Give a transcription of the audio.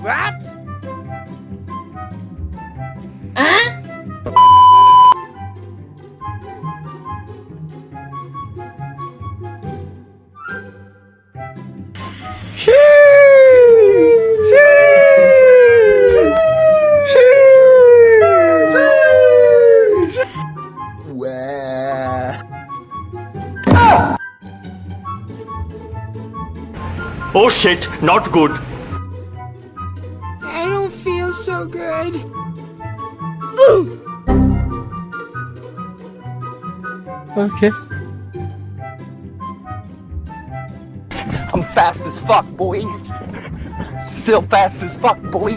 What? Oh shit, not good. I don't feel so good. Okay. I'm fast as fuck, boy. Still fast as fuck, boy.